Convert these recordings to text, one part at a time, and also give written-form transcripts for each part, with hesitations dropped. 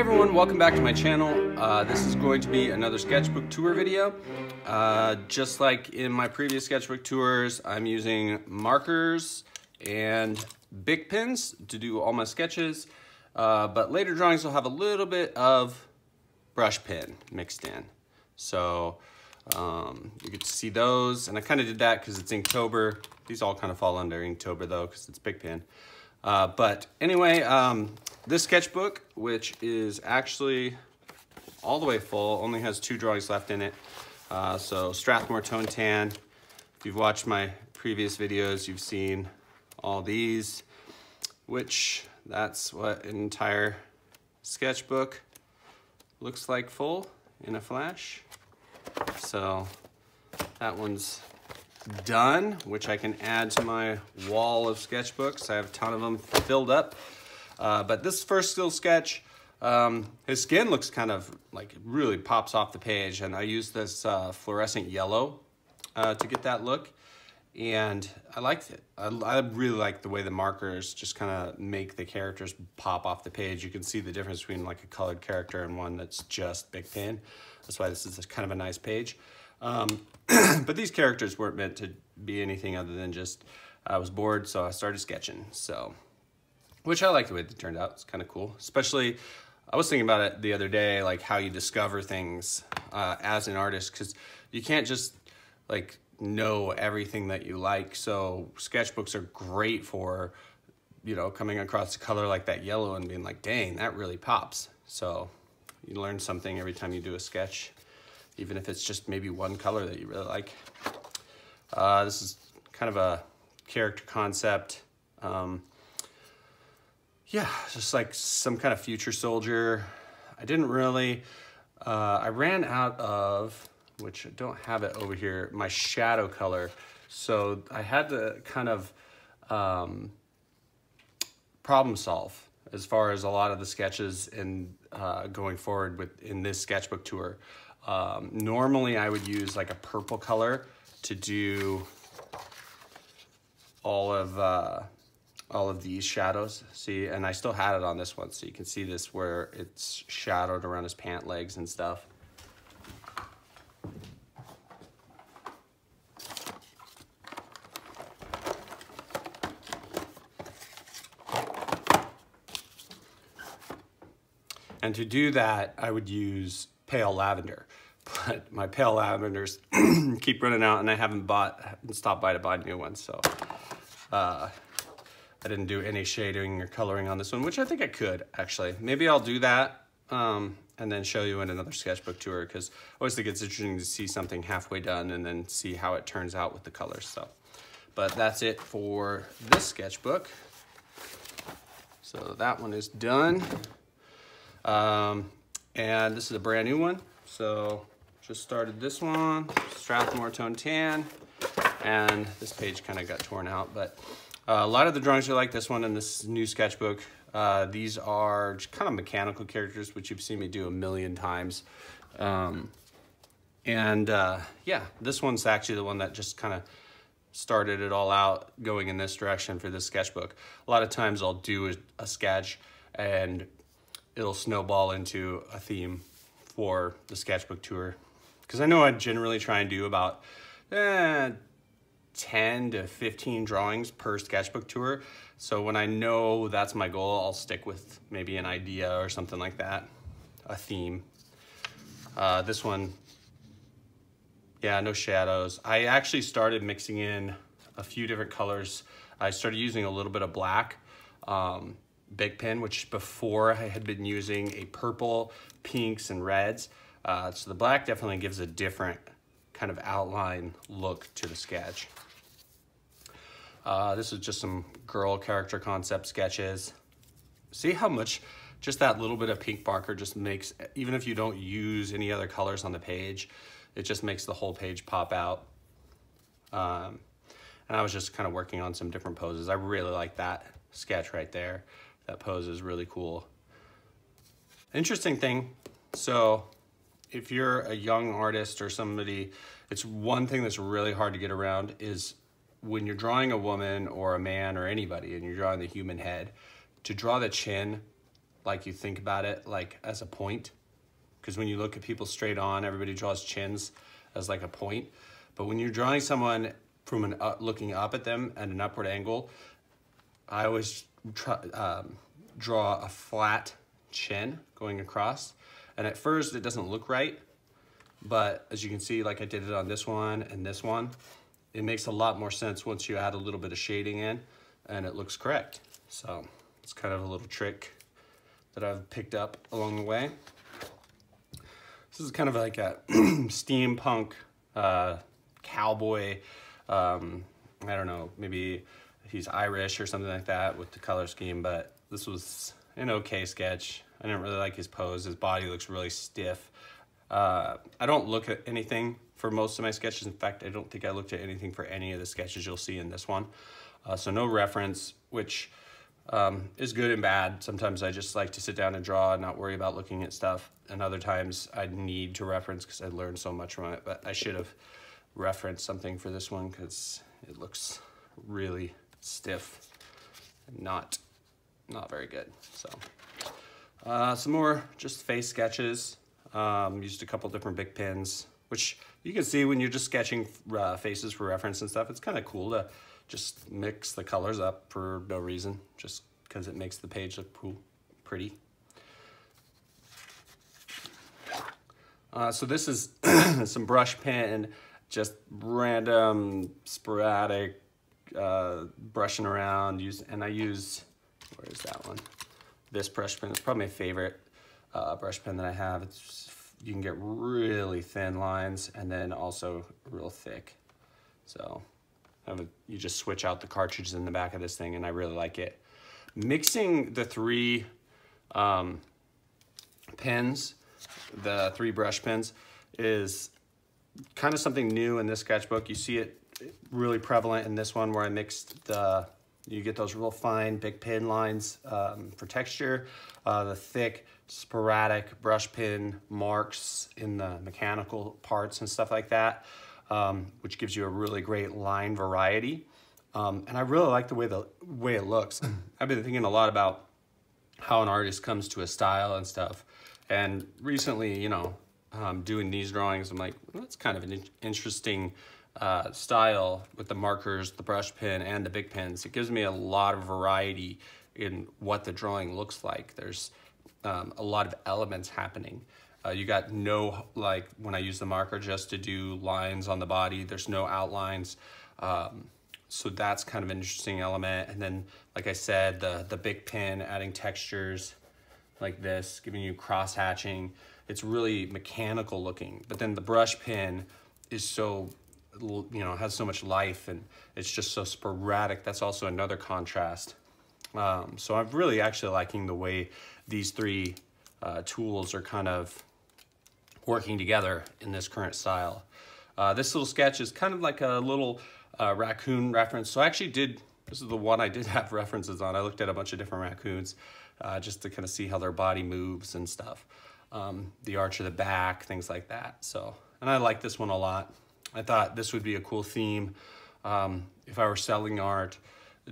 everyone, welcome back to my channel. This is going to be another sketchbook tour video. Just like in my previous sketchbook tours, I'm using markers and BIC pens to do all my sketches, but later drawings will have a little bit of brush pen mixed in. So you get to see those, and I kind of did that because it's Inktober. These all kind of fall under Inktober though, because it's BIC pen. But anyway, this sketchbook, which is actually all the way full, only has 2 drawings left in it. So Strathmore Tone Tan. If you've watched my previous videos, you've seen all these, which that's what an entire sketchbook looks like full in a flash. So that one's done, which I can add to my wall of sketchbooks. I have a ton of them filled up. But this first still sketch, his skin looks kind of like, it really pops off the page, and I use this fluorescent yellow to get that look, and I liked it. I really like the way the markers just kind of make the characters pop off the page. You can see the difference between like a colored character and one that's just BIC pen. That's why this is kind of a nice page. But these characters weren't meant to be anything other than just, I was bored, so I started sketching. So, which I like the way it turned out. It's kind of cool. Especially, I was thinking about it the other day, like how you discover things as an artist, because you can't just like know everything that you like. So sketchbooks are great for, you know, coming across a color like that yellow and being like, dang, that really pops. So you learn something every time you do a sketch, even if it's just maybe one color that you really like. This is kind of a character concept. Yeah, just like some kind of future soldier. I didn't really, I ran out of, which I don't have it over here, my shadow color. So I had to kind of problem solve as far as a lot of the sketches and going forward in this sketchbook tour. Normally I would use like a purple color to do all of these shadows. See, and I still had it on this one, so you can see this where it's shadowed around his pant legs and stuff. And to do that, I would use pale lavender. But my pale lavenders keep running out, and I haven't stopped by to buy new ones. So I didn't do any shading or coloring on this one, which I think I could actually. Maybe I'll do that and then show you in another sketchbook tour, because I always think it's interesting to see something halfway done and then see how it turns out with the colors. So, but that's it for this sketchbook. So that one is done. And this is a brand new one. So just started this one, Strathmore Tone Tan, and this page kind of got torn out, but a lot of the drawings are like this one in this new sketchbook. These are kind of mechanical characters, which you've seen me do a million times. Yeah, this one's actually the one that just kind of started it all out going in this direction for this sketchbook. A lot of times I'll do a sketch and it'll snowball into a theme for the sketchbook tour. Because I know I generally try and do about 10 to 15 drawings per sketchbook tour. So when I know that's my goal, I'll stick with maybe an idea or something like that, a theme. This one, yeah, no shadows. I actually started mixing in a few different colors. I started using a little bit of black BIC pen, which before I had been using a purple, pinks, and reds. So the black definitely gives a different kind of outline look to the sketch. This is just some girl character concept sketches. See how much just that little bit of pink marker just makes, even if you don't use any other colors on the page, it just makes the whole page pop out. And I was just kind of working on some different poses. I really like that sketch right there. That pose is really cool. Interesting thing, so if you're a young artist or somebody, it's one thing that's really hard to get around is when you're drawing a woman or a man or anybody and you're drawing the human head, to draw the chin like you think about it like as a point. Because when you look at people straight on, everybody draws chins as like a point. But when you're drawing someone from an looking up at them at an upward angle, I always draw a flat chin going across. And at first it doesn't look right, but as you can see, like I did it on this one and this one, it makes a lot more sense once you add a little bit of shading in and it looks correct. So it's kind of a little trick that I've picked up along the way. This is kind of like a steampunk cowboy, I don't know, maybe he's Irish or something like that with the color scheme, but this was an okay sketch. I didn't really like his pose. His body looks really stiff. I don't look at anything for most of my sketches. In fact, I don't think I looked at anything for any of the sketches you'll see in this one. So no reference, which is good and bad. Sometimes I just like to sit down and draw and not worry about looking at stuff. And other times I need to reference because I learned so much from it. But I should have referenced something for this one because it looks really stiff and not very good. So some more just face sketches. Used a couple different BIC pens, which you can see when you're just sketching faces for reference and stuff. It's kind of cool to just mix the colors up for no reason, just because it makes the page look cool, pretty. So this is some brush pen, just random, sporadic brushing around. And I use, where is that one? This brush pen is probably my favorite brush pen that I have. You can get really thin lines and then also real thick. So you just switch out the cartridges in the back of this thing, and I really like it. Mixing the three pens, the three brush pens, is kind of something new in this sketchbook. You see it really prevalent in this one where I mixed you get those real fine BIC pen lines for texture, the thick sporadic brush pen marks in the mechanical parts and stuff like that, which gives you a really great line variety. And I really like the way it looks. I've been thinking a lot about how an artist comes to a style and stuff. And recently, you know, doing these drawings, I'm like, well, that's kind of an interesting style with the markers, the brush pen, and the BIC pens. It gives me a lot of variety in what the drawing looks like. There's a lot of elements happening. You got no, like when I use the marker just to do lines on the body, there's no outlines. So that's kind of an interesting element. And then, like I said, the BIC pen adding textures like this, giving you cross hatching. It's really mechanical looking. But then the brush pen is so, you know, has so much life and it's just so sporadic. That's also another contrast. So I'm really actually liking the way these three tools are kind of working together in this current style. This little sketch is kind of like a little raccoon reference. So I actually this is the one I did have references on. I looked at a bunch of different raccoons just to kind of see how their body moves and stuff. The arch of the back, things like that. So, and I like this one a lot. I thought this would be a cool theme. If I were selling art,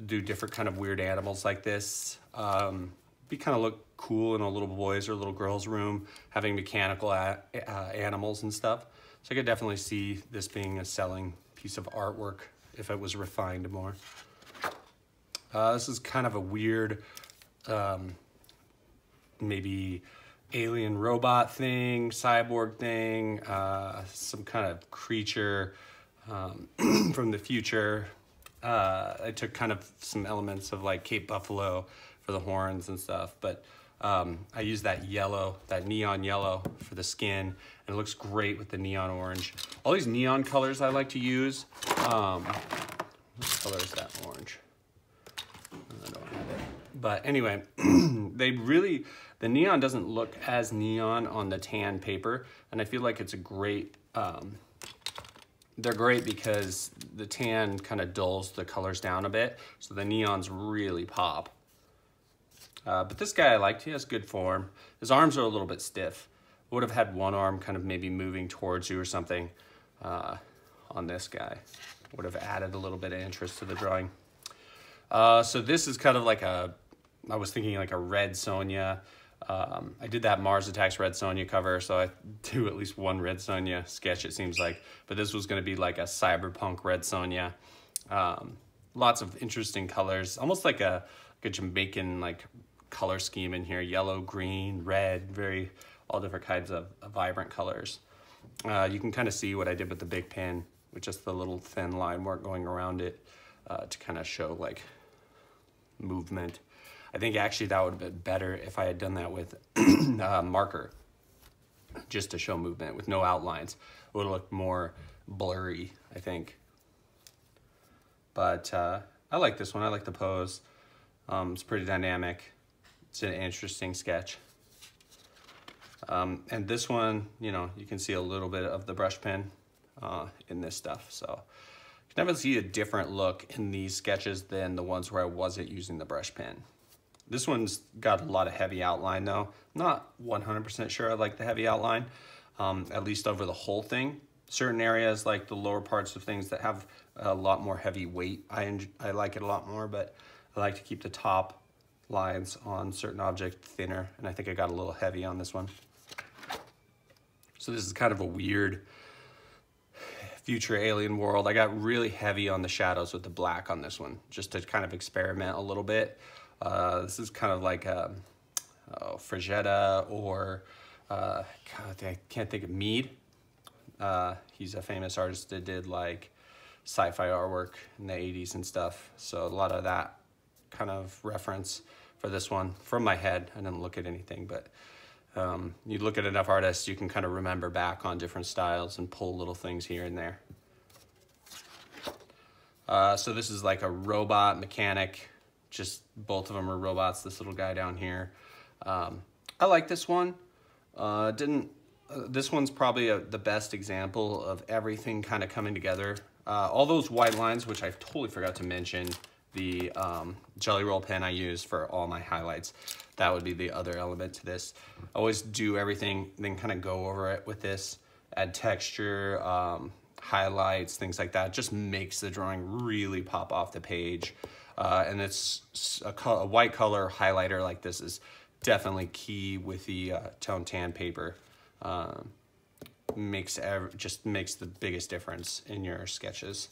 do different kind of weird animals like this. Be kind of look cool in a little boy's or little girl's room, having mechanical animals and stuff. So I could definitely see this being a selling piece of artwork if it was refined more. This is kind of a weird, maybe alien robot thing, cyborg thing, some kind of creature from the future. I took kind of some elements of like Cape Buffalo for the horns and stuff, but I used that yellow, that neon yellow for the skin, and it looks great with the neon orange. All these neon colors I like to use. What color is that orange? I don't have it. But anyway, the neon doesn't look as neon on the tan paper, and I feel like it's a great, they're great because the tan kind of dulls the colors down a bit, so the neons really pop. But this guy I liked. He has good form. His arms are a little bit stiff. I would have had one arm kind of maybe moving towards you or something on this guy. Would have added a little bit of interest to the drawing. So this is kind of like I was thinking like a red Sonia. I did that Mars Attacks Red Sonja cover, so I do at least one Red Sonja sketch, it seems like. But this was going to be like a cyberpunk Red Sonja. Lots of interesting colors, almost like a Jamaican like color scheme in here. Yellow, green, red, all different kinds of vibrant colors. You can kind of see what I did with the big pen, with just the little thin line work going around it to kind of show like movement. I think actually that would have been better if I had done that with marker, just to show movement with no outlines. It would look more blurry, I think. But I like this one. I like the pose. It's pretty dynamic. It's an interesting sketch. And this one, you know, you can see a little bit of the brush pen in this stuff. So you can definitely see a different look in these sketches than the ones where I wasn't using the brush pen. This one's got a lot of heavy outline though. Not 100% sure I like the heavy outline, at least over the whole thing. Certain areas like the lower parts of things that have a lot more heavy weight, I like it a lot more, but I like to keep the top lines on certain objects thinner, and I think I got a little heavy on this one. So this is kind of a weird future alien world. I got really heavy on the shadows with the black on this one, just to kind of experiment a little bit. This is kind of like Frazetta or, God, I can't think of Mead. He's a famous artist that did like sci-fi artwork in the 80s and stuff. So a lot of that kind of reference for this one from my head. I didn't look at anything, but you look at enough artists, you can kind of remember back on different styles and pull little things here and there. So this is like a robot mechanic. Just both of them are robots. This little guy down here. I like this one. This one's probably the best example of everything kind of coming together. All those white lines, which I totally forgot to mention, the Jelly Roll pen I use for all my highlights. That would be the other element to this. I always do everything, then kind of go over it with this, add texture, highlights, things like that. Just makes the drawing really pop off the page. And it's a white color highlighter like this is definitely key with the tone tan paper. Just makes the biggest difference in your sketches.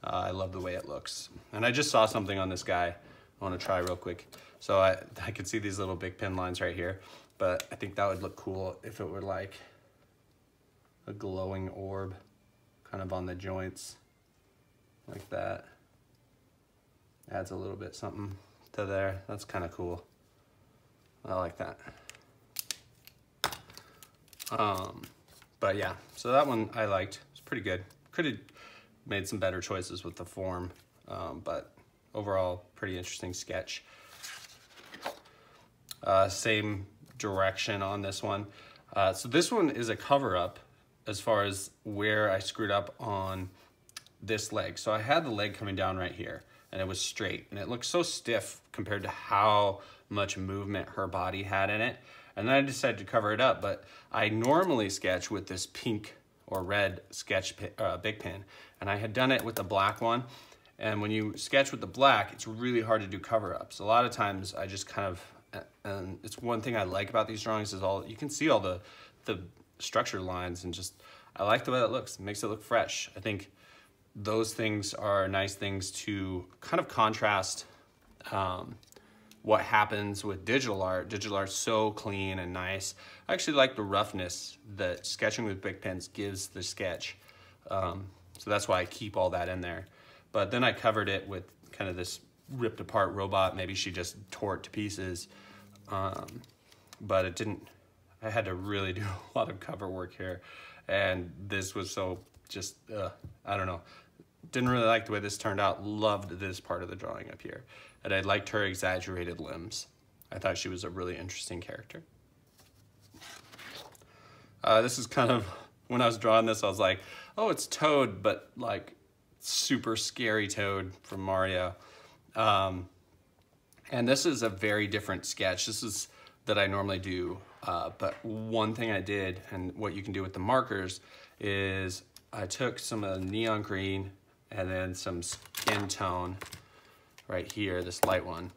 I love the way it looks. And I just saw something on this guy I want to try real quick. So I could see these little big pen lines right here, but I think that would look cool if it were like a glowing orb kind of on the joints like that. Adds a little bit something to there. That's kind of cool. I like that. But yeah, so that one I liked. It's pretty good. Could have made some better choices with the form, but overall, pretty interesting sketch. Same direction on this one. So this one is a cover-up as far as where I screwed up on this leg. So I had the leg coming down right here, and it was straight, and it looked so stiff compared to how much movement her body had in it. And then I decided to cover it up, but I normally sketch with this pink or red sketch big pen, and I had done it with the black one. And when you sketch with the black, it's really hard to do cover-ups. A lot of times I just kind of, and it's one thing I like about these drawings is you can see all the structure lines, and just, I like the way it looks. It makes it look fresh. I think those things are nice things to kind of contrast what happens with digital art. Digital art's so clean and nice. I actually like the roughness that sketching with big pens gives the sketch. So that's why I keep all that in there. But then I covered it with kind of this ripped apart robot. Maybe she just tore it to pieces. But it didn't, I had to really do a lot of cover work here. And this was so just, I don't know. Didn't really like the way this turned out. Loved this part of the drawing up here. And I liked her exaggerated limbs. I thought she was a really interesting character. This is kind of, when I was drawing this, I was like, oh, it's Toad, but like super scary Toad from Mario. And this is a very different sketch. This is that I normally do. But one thing I did, and what you can do with the markers, is I took some of the neon green and then some skin tone right here, this light one,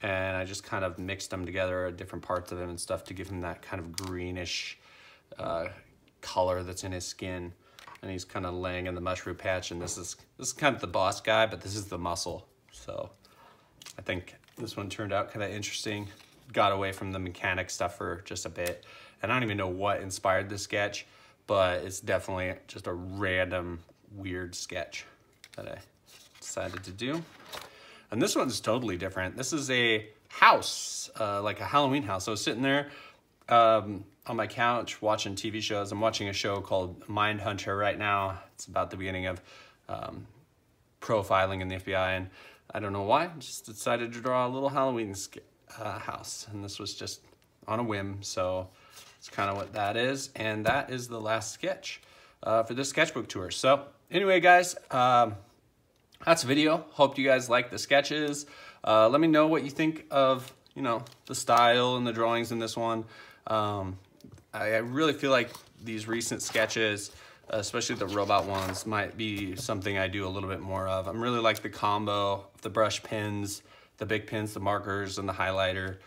and I just kind of mixed them together, different parts of him and stuff, to give him that kind of greenish color that's in his skin. And he's kind of laying in the mushroom patch, and this is kind of the boss guy, but this is the muscle. So I think this one turned out kind of interesting. Got away from the mechanic stuff for just a bit, and I don't even know what inspired this sketch, but it's definitely just a random weird sketch that I decided to do. And this one's totally different. This is a house, like a Halloween house. So I was sitting there on my couch watching TV shows. I'm watching a show called Mindhunter right now. It's about the beginning of profiling in the FBI, and I don't know why, just decided to draw a little Halloween house. And this was just on a whim, so it's kind of what that is. And that is the last sketch for this sketchbook tour. So anyway, guys, that's the video. Hope you guys like the sketches. Let me know what you think of, you know, the style and the drawings in this one. I really feel like these recent sketches, especially the robot ones, might be something I do a little bit more of. I'm really like the combo of the brush pens, the big pens, the markers, and the highlighter.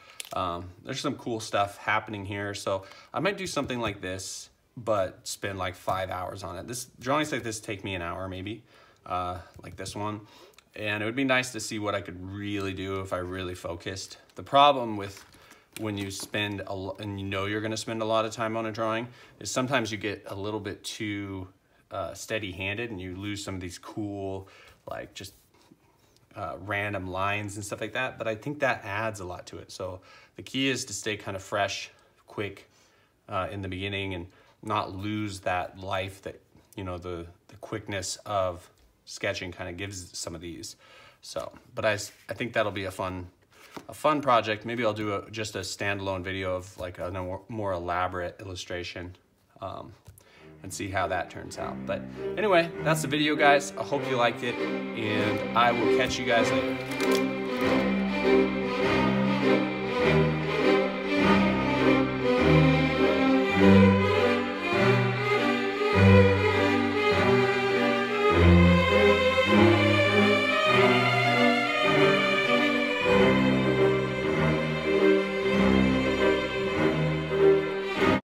There's some cool stuff happening here, so I might do something like this, but spend like 5 hours on it. Drawings like this take me an hour maybe, like this one. And it would be nice to see what I could really do if I really focused. The problem with when you spend and you know you're going to spend a lot of time on a drawing is sometimes you get a little bit too steady-handed, and you lose some of these cool, like, just random lines and stuff like that. But I think that adds a lot to it. So the key is to stay kind of fresh, quick in the beginning, and not lose that life that, you know, the quickness of sketching kind of gives some of these. So, but I think that'll be a fun project. Maybe I'll do just a standalone video of like a more elaborate illustration and see how that turns out. But anyway, that's the video, guys. I hope you liked it, and I will catch you guys later.